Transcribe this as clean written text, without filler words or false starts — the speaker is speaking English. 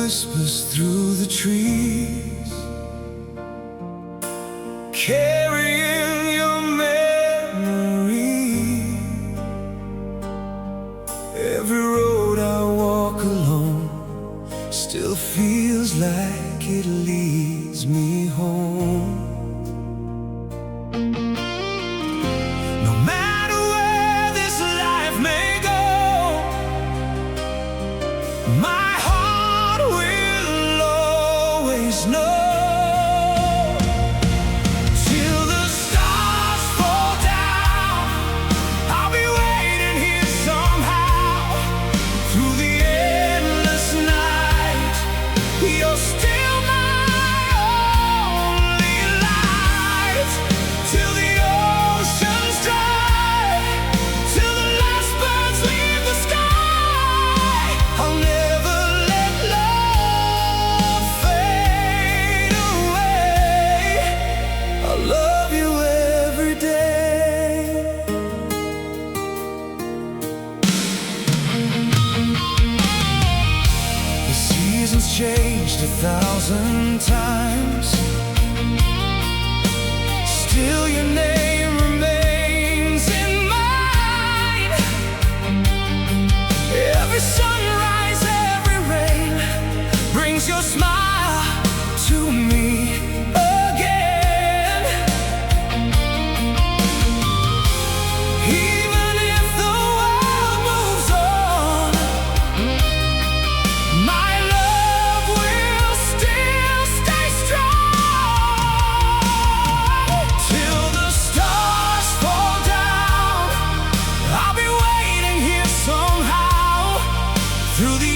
whispers through the trees, carrying your memory. Every road I walk alone still feels like it leads me home. No matter where this life may go, my heart will always know. Till the stars fall down, I'll be waiting here somehow. Through the endless night, you're still my only light. Till the oceans dry, till the last birds leave the sky, I'll never let love fade away. I'll love you every day. The seasons changed 1,000 times, still your name remains in mine. Every sunrise, every rain brings your smile to me again. Even if the world moves on, my love will still stay strong. Till the stars fall down, I'll be waiting here somehow. Through the